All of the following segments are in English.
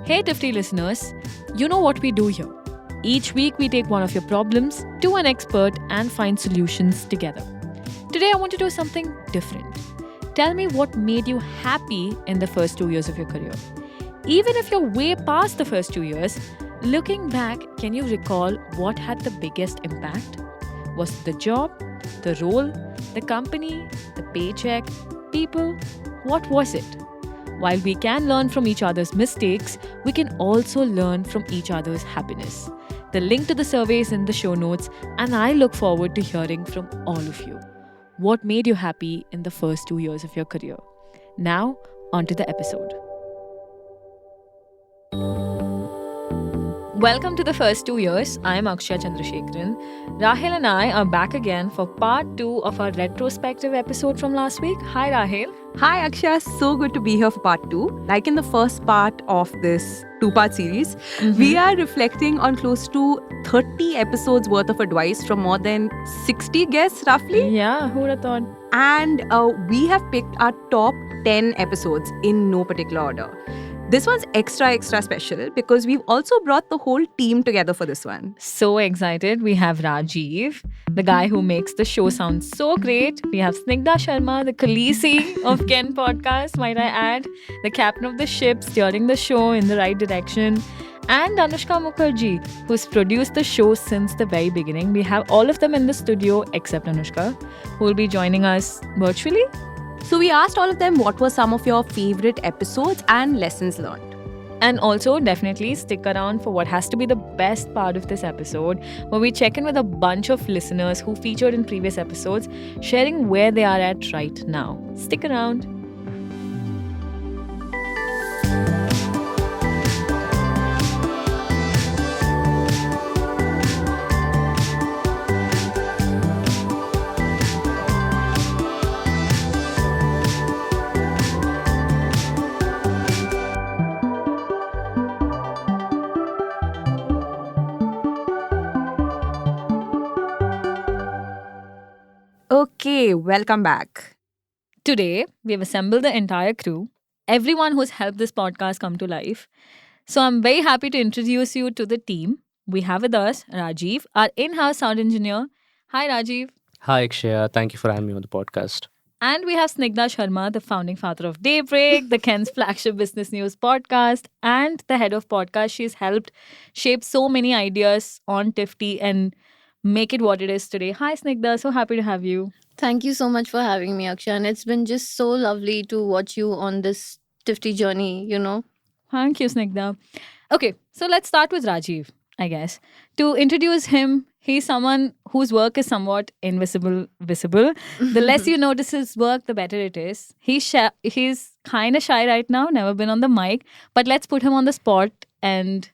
Hey Tifty listeners, you know what we do here. Each week we take one of your problems to an expert and find solutions together. Today I want to do something different. Tell me what made you happy in the first 2 years of your career. Even if you're way past the first 2 years, looking back, can you recall what had the biggest impact? Was it the job, the role, the company, the paycheck, people? What was it? While we can learn from each other's mistakes, we can also learn from each other's happiness. The link to the survey is in the show notes, and I look forward to hearing from all of you. What made you happy in the first 2 years of your career? Now, on to the episode. Welcome to the first 2 years. I am Akshaya Chandrasekharan. Rahel and I are back again for part 2 of our retrospective episode from last week. Hi, Rahel. Hi Akshay, so good to be here for part 2. Like in the first part of this 2-part series, we are reflecting on close to 30 episodes worth of advice from more than 60 guests roughly. Yeah, who would have thought? And we have picked our top 10 episodes in no particular order. This one's extra special because we've also brought the whole team together for this one. So excited. We have Rajiv, the guy who makes the show sound so great. We have Snigdha Sharma, the Khaleesi of Ken Podcast, might I add, the captain of the ship, steering the show in the right direction. And Anushka Mukherjee, who's produced the show since the very beginning. We have all of them in the studio except Anushka, who will be joining us virtually. So we asked all of them what were some of your favorite episodes and lessons learned. And also, definitely stick around for what has to be the best part of this episode, where we check in with a bunch of listeners who featured in previous episodes, sharing where they are at right now. Stick around. Okay, welcome back. Today, we have assembled the entire crew, everyone who's helped this podcast come to life. So I'm very happy to introduce you to the team. We have with us Rajiv, our in-house sound engineer. Hi, Rajiv. Hi, Akshaya. Thank you for having me on the podcast. And we have Snigdha Sharma, the founding father of Daybreak, the Ken's flagship business news podcast, and the head of podcast. She's helped shape so many ideas on Tifty and make it what it is today. Hi, Snigdha. So happy to have you. Thank you so much for having me, Akshay. And it's been just so lovely to watch you on this Tifty journey. Thank you, Snigdha. Okay, so let's start with Rajiv, I guess. To introduce him, he's someone whose work is somewhat visible. The less you notice his work, the better it is. He's kind of shy right now, never been on the mic. But let's put him on the spot and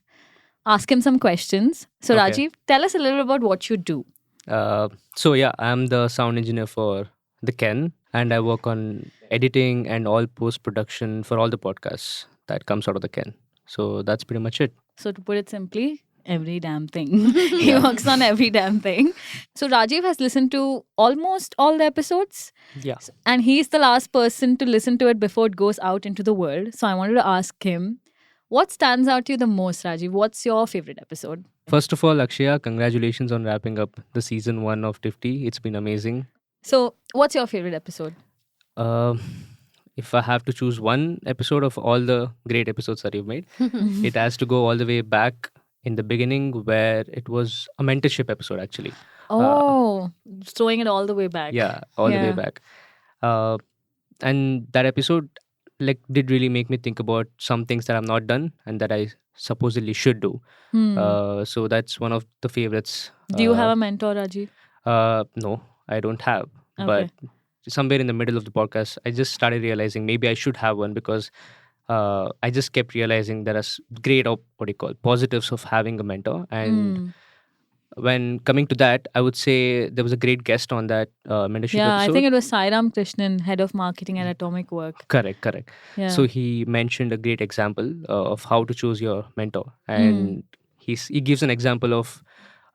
ask him some questions. So, Okay. Rajiv, tell us a little about what you do. I'm the sound engineer for the Ken, and I work on editing and all post-production for all the podcasts that comes out of the Ken. So that's pretty much it. So, to put it simply, every damn thing. He works on every damn thing. So, Rajiv has listened to almost all the episodes. Yeah. And he's the last person to listen to it before it goes out into the world. So I wanted to ask him, what stands out to you the most, Rajiv? What's your favorite episode? First of all, Akshaya, congratulations on wrapping up the season 1 of Tifty. It's been amazing. So, what's your favorite episode? Uh, if I have to choose one episode of all the great episodes that you've made, it has to go all the way back in the beginning where it was a mentorship episode, actually. Oh, throwing it all the way back. Yeah, all the way Yeah. back. And that episode did really make me think about some things that I've not done and that I supposedly should do. So that's one of the favorites. Do you have a mentor, Rajiv? No, I don't have. Okay. But somewhere in the middle of the podcast, I just started realizing maybe I should have one because I just kept realizing there are great, positives of having a mentor. And when coming to that, I would say there was a great guest on that mentorship Yeah, episode. I think it was Sairam Krishnan, head of marketing at Atomic Work. Correct. Yeah. So he mentioned a great example of how to choose your mentor, and he gives an example of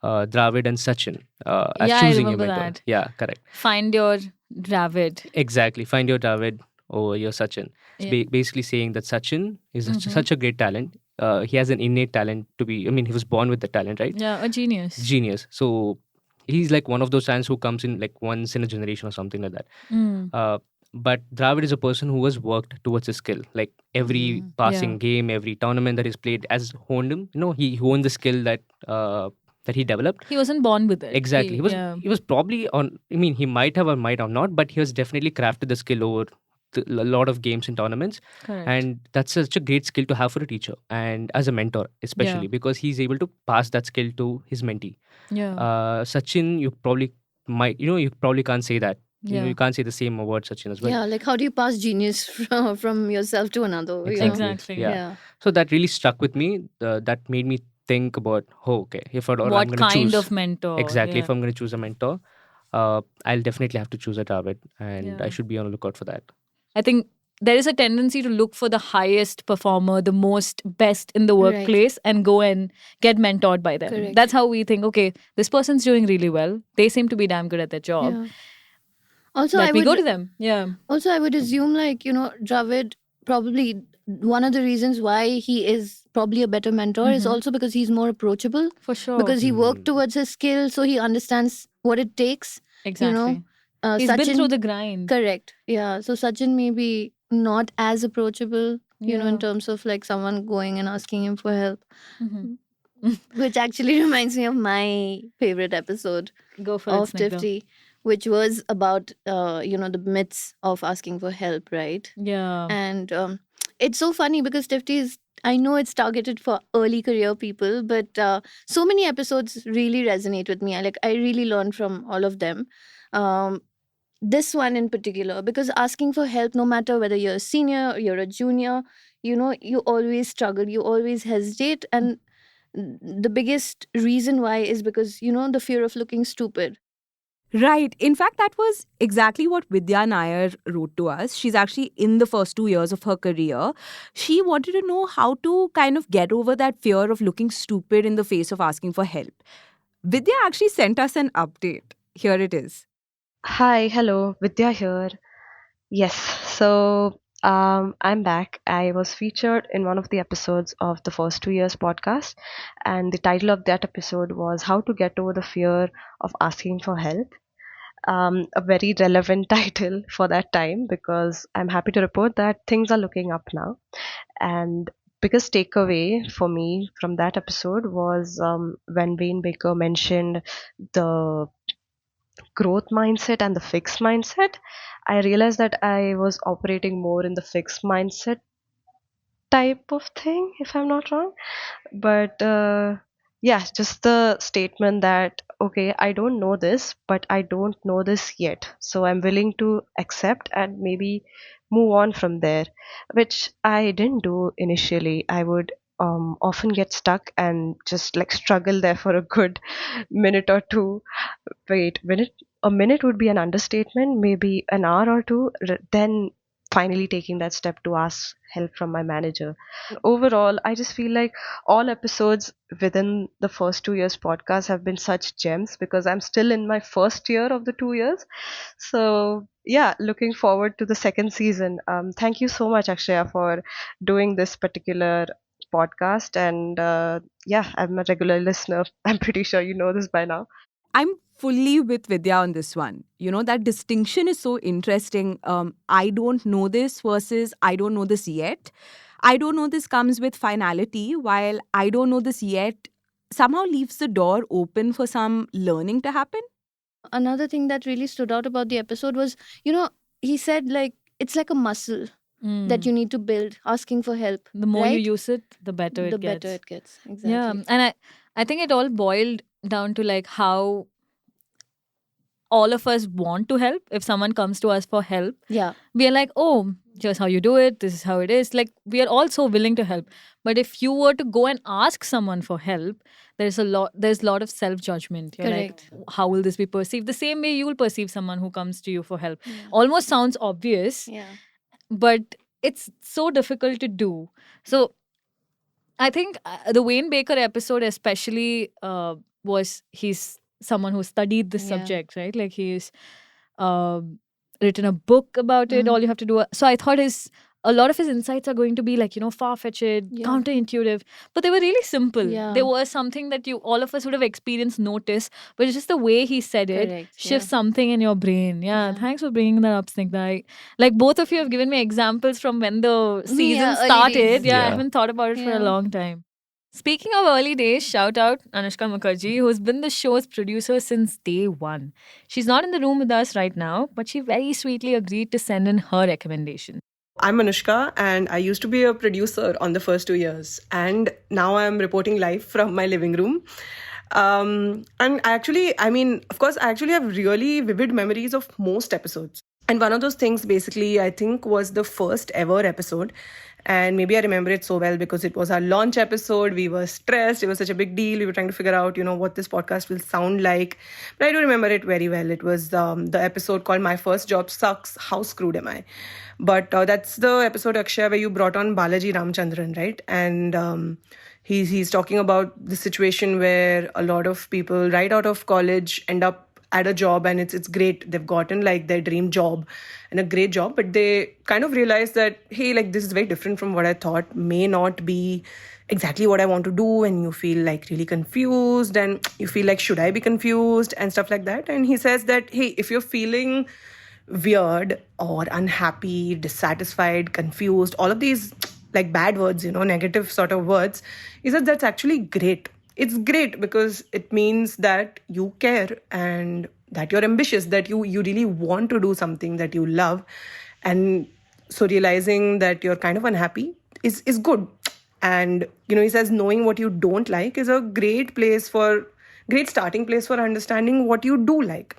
Dravid and Sachin as Yeah, I choosing your remember mentor. that. Yeah, correct. Find your Dravid. Exactly. Find your Dravid over your Sachin. It's Yeah. basically saying that Sachin is such a great talent. he has an innate talent to be. I mean, he was born with the talent, right? Yeah, a genius. Genius. So he's like one of those talents who comes in like once in a generation or something like that. Mm. But Dravid is a person who has worked towards his skill. Like every passing game, every tournament that he's played has honed him. He honed the skill that he developed. He wasn't born with it. Exactly. He was probably on. I mean, he might have or might have not, but he has definitely crafted the skill over a lot of games and tournaments. Correct. And that's such a great skill to have for a teacher and as a mentor, especially because he's able to pass that skill to his mentee. Yeah. Sachin, you probably might. You probably can't say that. You can't say the same word, Sachin, as well. Yeah, like how do you pass genius from yourself to another? Exactly. Yeah. So that really stuck with me. That made me think about, okay, if I'm what going to kind choose of mentor? exactly, Yeah. if I'm going to choose a mentor, I'll definitely have to choose a Dravid, and I should be on the lookout for that. I think there is a tendency to look for the highest performer, the most best in the workplace, and go and get mentored by them. Correct. That's how we think, okay, this person's doing really well. They seem to be damn good at their job. Yeah. Also, Let me go to them. Yeah. Also, I would assume, like, Dravid, probably one of the reasons why he is probably a better mentor is also because he's more approachable. For sure. Because he worked towards his skill, so he understands what it takes. Exactly. He's Sachin, been through the grind. Correct. Yeah. So Sachin may be not as approachable, in terms of like someone going and asking him for help. Which actually reminds me of my favorite episode Go for of it, Snigdha. Tifty, which was about the myths of asking for help, right? Yeah. And it's so funny because Tifty is, I know it's targeted for early career people, but so many episodes really resonate with me. I really learned from all of them. This one in particular, because asking for help, no matter whether you're a senior or you're a junior, you always struggle, you always hesitate. And the biggest reason why is because, the fear of looking stupid. Right. In fact, that was exactly what Vidya Nair wrote to us. She's actually in the first 2 years of her career. She wanted to know how to kind of get over that fear of looking stupid in the face of asking for help. Vidya actually sent us an update. Here it is. Hi, hello, Vidya here. Yes, so I'm back. I was featured in one of the episodes of the First 2 Years podcast, and the title of that episode was How to Get Over the Fear of Asking for Help. A very relevant title for that time because I'm happy to report that things are looking up now. And biggest takeaway for me from that episode was when Wayne Baker mentioned the growth mindset and the fixed mindset. I realized that I was operating more in the fixed mindset type of thing, if I'm not wrong. But yeah, just the statement that, okay, I don't know this, but I don't know this yet. So I'm willing to accept and maybe move on from there, which I didn't do initially. I would often get stuck and just like struggle there for a good minute or two. Wait, a minute would be an understatement, maybe an hour or two, then finally taking that step to ask help from my manager. Overall, I just feel like all episodes within the First 2 Years podcast have been such gems because I'm still in my first year of the 2 years. So yeah, looking forward to the second season. Thank you so much, Akshaya, for doing this particular podcast. And yeah, I'm a regular listener. I'm pretty sure you know this by now. I'm fully with Vidya on this one. That distinction is so interesting. I don't know this versus I don't know this yet. I don't know this comes with finality, while I don't know this yet somehow leaves the door open for some learning to happen. Another thing that really stood out about the episode was, he said like it's like a muscle that you need to build, asking for help. The more right? you use it, the better it the gets. better it gets. Exactly. Yeah, and I think it all boiled down to like how all of us want to help. If someone comes to us for help, Yeah. we are like, oh, just how you do it, this is how it is. Like, we are also willing to help. But if you were to go and ask someone for help, there's a lot of self-judgment. You're Correct. like, how will this be perceived? The same way you will perceive someone who comes to you for help. Almost sounds obvious, Yeah. but it's so difficult to do. So I think the Wayne Baker episode especially was, he's someone who studied this Yeah. subject, right? Like he's written a book about it. Mhm. All you have to do. So I thought his a lot of his insights are going to be like, far-fetched, Yeah. counterintuitive, but they were really simple. Yeah. They were something that all of us would have experienced, noticed, but it's just the way he said it Correct. shifts Yeah. something in your brain. Yeah, Yeah. thanks for bringing that up, Snigdha. Like both of you have given me examples from when the season Yeah, early started. days. Yeah, I Yeah. haven't thought about it for a Yeah. long time. Speaking of early days, shout out Anushka Mukherjee, who's been the show's producer since day one. She's not in the room with us right now, but she very sweetly agreed to send in her recommendation. I'm Anushka, and I used to be a producer on the first 2 years, and now I'm reporting live from my living room. And of course, I actually have really vivid memories of most episodes. And one of those things, basically, I think was the first ever episode. And maybe I remember it so well because it was our launch episode. We were stressed. It was such a big deal. We were trying to figure out, what this podcast will sound like. But I do remember it very well. It was the episode called My First Job Sucks. How Screwed Am I? But that's the episode, Akshay, where you brought on Balaji Ramchandran, right? And he's talking about the situation where a lot of people right out of college end up at a job, and it's great. They've gotten like their dream job and a great job, but they kind of realize that, hey, like this is very different from what I thought, may not be exactly what I want to do, and you feel like really confused, and you feel like, should I be confused, and stuff like that. And he says that, hey, if you're feeling weird or unhappy, dissatisfied, confused, all of these like bad words, negative sort of words, he said that's actually great. It's great because it means that you care and that you're ambitious, that you really want to do something that you love. And so realizing that you're kind of unhappy is good. And, he says knowing what you don't like is a great starting place for understanding what you do like.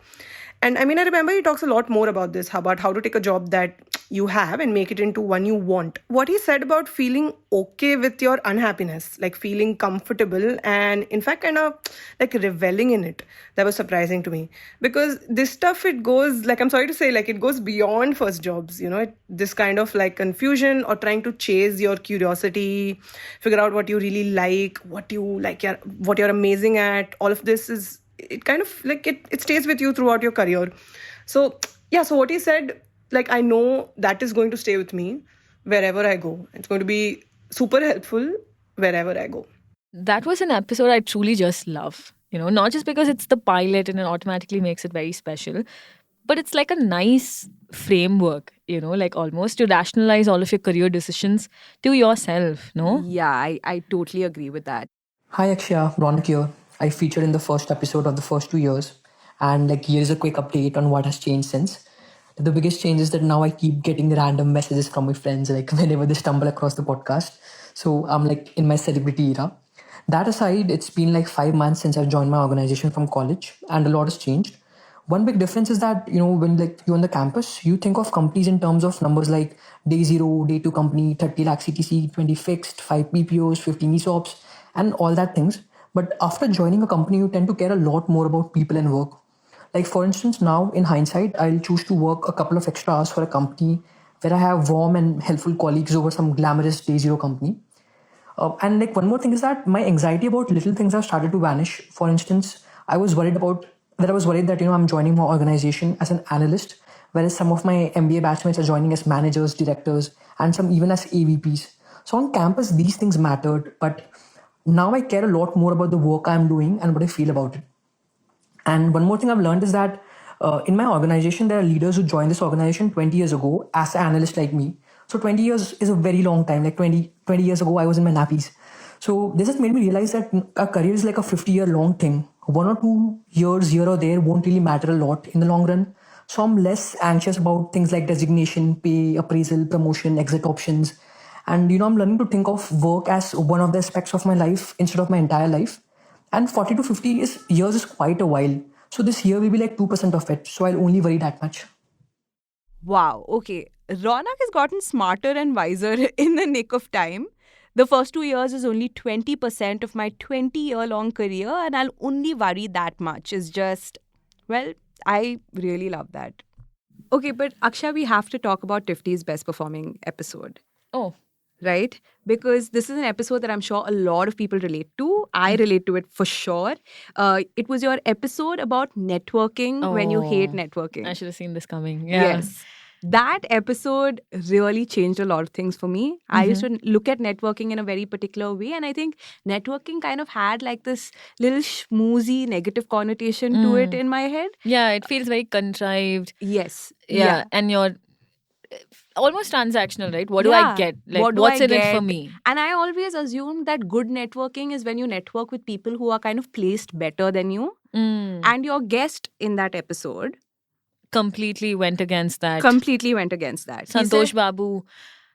And I remember he talks a lot more about this, about how to take a job that you have and make it into one you want. What he said about feeling okay with your unhappiness, like feeling comfortable and in fact kind of like reveling in it, that was surprising to me. Because this stuff, it goes, like, I'm sorry to say, like it goes beyond first jobs, this kind of like confusion or trying to chase your curiosity, figure out what you really like, what you're amazing at. All of this it kind of like it stays with you throughout your career. So what he said, like, I know that is going to stay with me wherever I go. It's going to be super helpful wherever I go. That was an episode I truly just love. Not just because it's the pilot and it automatically makes it very special, but it's like a nice framework, like almost to rationalize all of your career decisions to yourself, no? Yeah, I totally agree with that. Hi Akshaya, Ronak here. I featured in the first episode of the first 2 years, and like here's a quick update on what has changed since. The biggest change is that now I keep getting random messages from my friends, like whenever they stumble across the podcast. So I'm like in my celebrity era. That aside, it's been like 5 months since I've joined my organization from college, and a lot has changed. One big difference is that when like you're on the campus, you think of companies in terms of numbers like day zero, day two company, 30 lakh CTC, 20 fixed, 5 PPOs, 15 ESOPs, and all that things. But after joining a company, you tend to care a lot more about people and work. Like for instance, now in hindsight, I'll choose to work a couple of extra hours for a company where I have warm and helpful colleagues over some glamorous day zero company. And like one more thing is that my anxiety about little things have started to vanish. For instance, I was worried that I'm joining my organization as an analyst, whereas some of my MBA batchmates are joining as managers, directors, and some even as AVPs. So on campus, these things mattered, but now I care a lot more about the work I'm doing and what I feel about it. And one more thing I've learned is that in my organization, there are leaders who joined this organization 20 years ago as an analyst like me. So 20 years is a very long time. Like 20 years ago, I was in my nappies. So this has made me realize that a career is like a 50-year long thing. 1 or 2 years here or there won't really matter a lot in the long run. So I'm less anxious about things like designation, pay, appraisal, promotion, exit options. And I'm learning to think of work as one of the aspects of my life instead of my entire life. And 40 to 50 years is quite a while. So this year will be like 2% of it. So I'll only worry that much. Wow, okay. Ronak has gotten smarter and wiser in the nick of time. The first 2 years is only 20% of my 20-year-long career, and I'll only worry that much. Is just, well, I really love that. Okay, but Akshay, we have to talk about Tifty's best performing episode. Oh. Right? Because this is an episode that I'm sure a lot of people relate to. I relate to it for sure. It was your episode about networking when you hate networking. I should have seen this coming. Yeah. Yes. that episode really changed a lot of things for me. I used to look at networking in a very particular way, and I think networking kind of had like this little schmoozy negative connotation to it in my head. Yeah, it feels very contrived. Yes. Yeah, and you're almost transactional, right? What do I Yeah. get? Like, What do what's I in it for get? me? And I always assumed that good networking is when you network with people who are kind of placed better than you. And your guest in that episode Completely went against that. completely went against that. He Santosh said- Babu.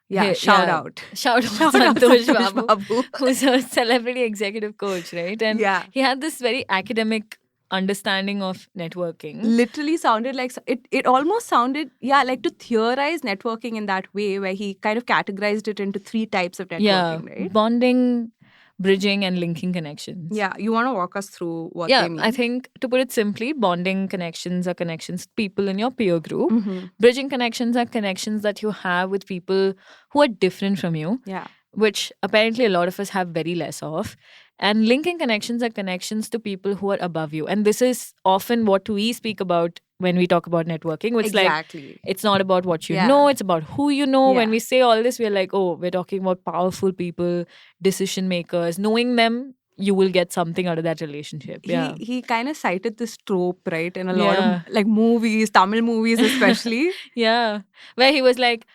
Yeah, shout out. Shout out Shout out Santosh Santosh Babu, Babu. who's a celebrity executive coach, right? And Yeah. he had this very academic understanding of networking. Literally sounded like it almost sounded like to theorize networking in that way, where he kind of categorized it into 3 types of networking, right? Bonding, bridging, and linking connections. Yeah, you want to walk us through what Yeah, they mean? I think to put it simply, bonding connections are connections with people in your peer group. Mhm. Bridging connections are connections that you have with people who are different from you, Yeah. which apparently a lot of us have very less of. And linking connections are connections to people who are above you. And this is often what we speak about when we talk about networking. It's like, Exactly. it's not about what you Yeah. know, it's about who you know. When Yeah. we say all this, we're like, oh, we're talking about powerful people, decision makers. Knowing them, you will get something out of that relationship. Yeah. He kind of cited this trope, right, in a lot Yeah. of like movies, Tamil movies especially. Yeah. Where he was like,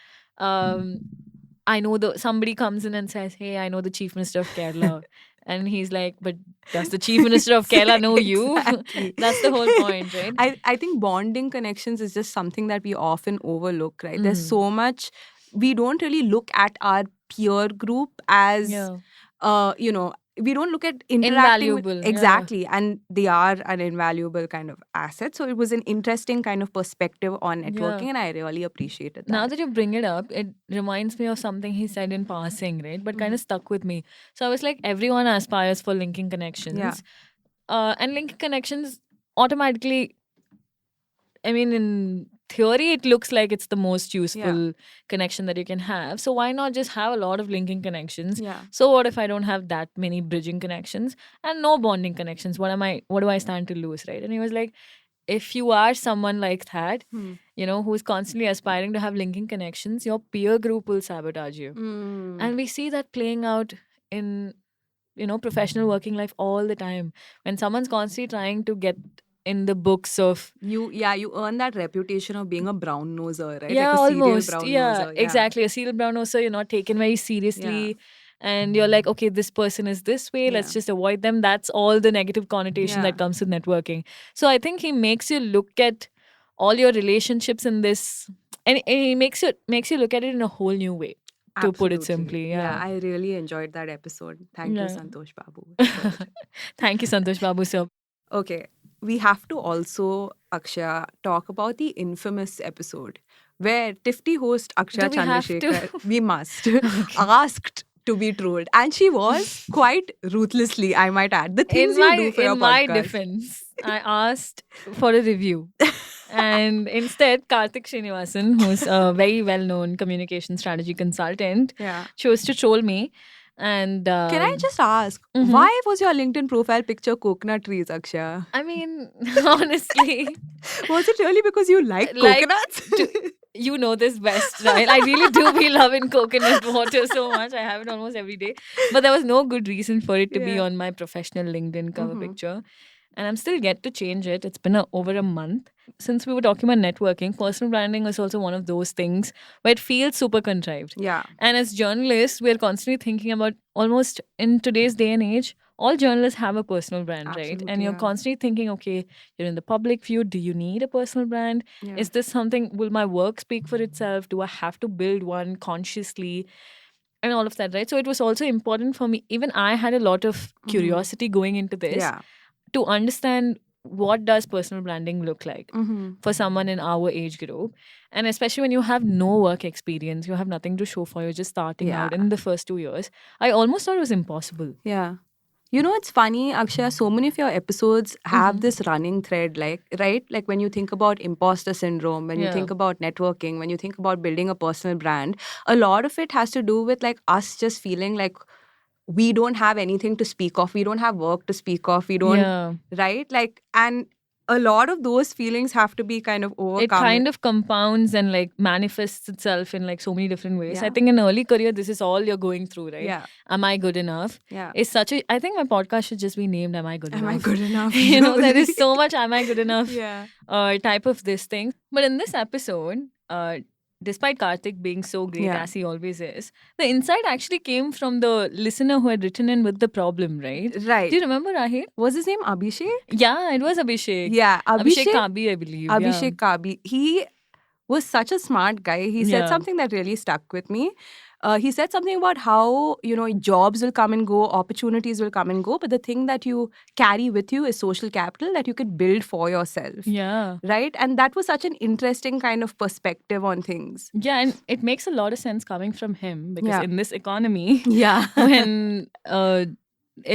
I know somebody comes in and says, hey, I know the Chief Minister of Kerala. And he's like, but does the Chief Minister of Kerala know you? Exactly. That's the whole point, right? I think bonding connections is just something that we often overlook, right? There's Mhm. so much, we don't really look at our peer group as, you know, we don't look at interacting with, Invaluable, yeah. exactly, and they are an invaluable kind of asset. So it was an interesting kind of perspective on networking, and I really appreciated that. Now that you bring it up, it reminds me of something he said in passing, right? But kind of stuck with me. So I was like, everyone aspires for linking connections. Yeah. And linking connections automatically, I mean, in theory, it looks like it's the most useful connection that you can have. So why not just have a lot of linking connections? Yeah. So what if I don't have that many bridging connections and no bonding connections? What do I stand to lose, right? And he was like, if you are someone like that, you know, who's constantly aspiring to have linking connections, your peer group will sabotage you. And we see that playing out in, you know, professional working life all the time. When someone's constantly trying to get in the books of You earn that reputation of being a brown noser, right? yeah, like a almost serial brown yeah, noser. exactly, a serial brown noser. You're not taken very seriously, and you're like, okay, this person is this way, let's just avoid them. That's all the negative connotation that comes with networking. So I think he makes you look at all your relationships in this, and he makes you look at it in a whole new way, to put it Absolutely. simply. Yeah. I really enjoyed that episode. Thank you, Yeah. Santosh Babu. Thank you, Santosh Babu sir. Okay, we have to also, Akshay, talk about the infamous episode where Tifty host Akshay Do we have to? Chandrasekhar, we must, asked to be trolled. And she was quite ruthlessly, I might add. The things you do for your In my podcast. defense, I asked for a review. And instead, Karthik Srinivasan, who's a very well-known communication strategy consultant, Yeah. chose to troll me. And Can I just ask, why was your LinkedIn profile picture coconut trees, Akshay? I mean, honestly, Was it really because you like Like coconuts? you know this best, right? I really do be loving coconut water so much. I have it almost every day. But there was no good reason for it to be Yeah. on my professional LinkedIn cover picture. And I'm still yet to change it. It's been over a month. Since we were talking about networking, personal branding is also one of those things where it feels super contrived. Yeah. And as journalists, we're constantly thinking about, almost in today's day and age, all journalists have a personal brand, right? Absolutely, And you're yeah. constantly thinking, okay, you're in the public view. Do you need a personal brand? Yeah. Is this something, will my work speak for itself? Do I have to build one consciously? And all of that, right? So it was also important for me. Even I had a lot of curiosity going into this Yeah. to understand what does personal branding look like for someone in our age group. And especially when you have no work experience, you have nothing to show for, you're just starting out in the first 2 years. I almost thought it was impossible. Yeah. You know, it's funny, Akshay, so many of your episodes have this running thread, like, right? Like when you think about imposter syndrome, when you think about networking, when you think about building a personal brand, a lot of it has to do with like us just feeling like we don't have anything to speak of. We don't have work to speak of. We don't, Yeah. right? Like, and a lot of those feelings have to be kind of overcome. It kind of compounds and like manifests itself in like so many different ways. I Yeah. think in early career, this is all you're going through, right? Yeah. Am I good enough? Yeah. It's such a. I think my podcast should just be named "Am I Good Am Enough?" I good enough? You know, there is so much "Am I good enough?" Yeah. Type of this thing. But in this episode, despite Karthik being so great Yeah. as he always is, the insight actually came from the listener who had written in with the problem, right? Right. Do you remember, Rahil? Was his name Abhishek? Yeah, it was Abhishek. Yeah, Abhishek Abhishek Kabi, I believe. Abhishek Kabi. He was such a smart guy. He said Yeah. something that really stuck with me. He said something about how, jobs will come and go, opportunities will come and go, but the thing that you carry with you is social capital that you could build for yourself. Yeah. Right? And that was such an interesting kind of perspective on things. Yeah, and it makes a lot of sense coming from him because Yeah. in this economy, Yeah. when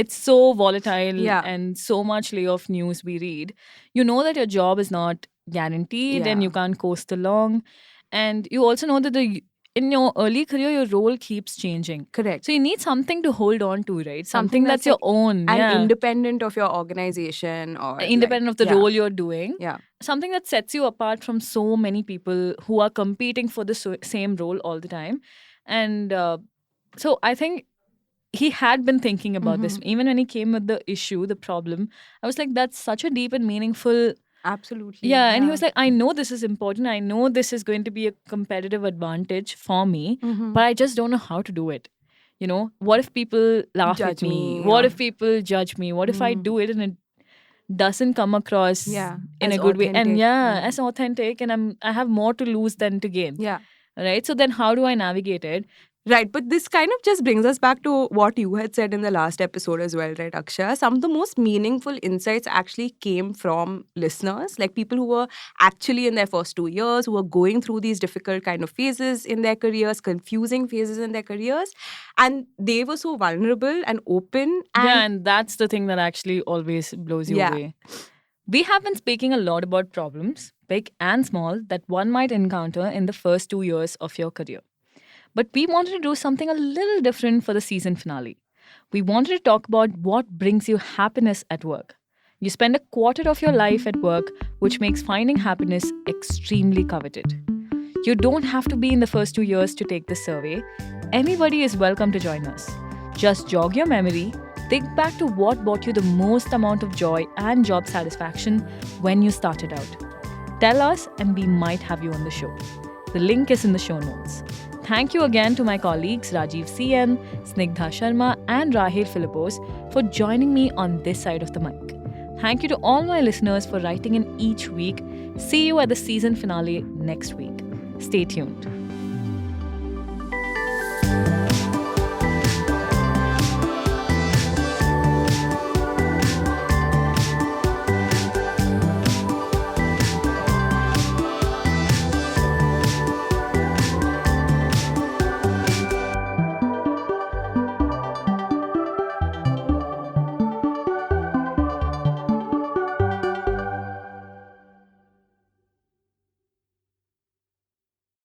it's so volatile Yeah. and so much layoff news we read, you know that your job is not guaranteed and Yeah. you can't coast along. And you also know that in your early career, your role keeps changing. Correct. So you need something to hold on to, right? Something Something that's that's your own. And Yeah. independent of your organization or Independent of the yeah. role you're doing. Yeah. Something that sets you apart from so many people who are competing for the same role all the time. And so I think he had been thinking about this. Even when he came with the issue, the problem, I was like, that's such a deep and meaningful. Absolutely. Yeah. And he was like, I know this is important. I know this is going to be a competitive advantage for me, Mhm. but I just don't know how to do it. You know, what if people laugh Judge at me? me, What or- if people judge me? What if I do it and it doesn't come across Yeah, in a as good way? And authentic. yeah, Mm. as authentic, and I have more to lose than to gain. Yeah. Right. So then how do I navigate it? Right, but this kind of just brings us back to what you had said in the last episode as well, right, Akshay? Some of the most meaningful insights actually came from listeners, like people who were actually in their first 2 years, who were going through these difficult kind of phases in their careers, confusing phases in their careers, and they were so vulnerable and open. And Yeah, and that's the thing that actually always blows you Yeah. away. We have been speaking a lot about problems, big and small, that one might encounter in the first 2 years of your career. But we wanted to do something a little different for the season finale. We wanted to talk about what brings you happiness at work. You spend a quarter of your life at work, which makes finding happiness extremely coveted. You don't have to be in the first 2 years to take this survey. Anybody is welcome to join us. Just jog your memory, think back to what brought you the most amount of joy and job satisfaction when you started out. Tell us and we might have you on the show. The link is in the show notes. Thank you again to my colleagues Rajiv CN, Snigdha Sharma, and Rahil Philippos for joining me on this side of the mic. Thank you to all my listeners for writing in each week. See you at the season finale next week. Stay tuned.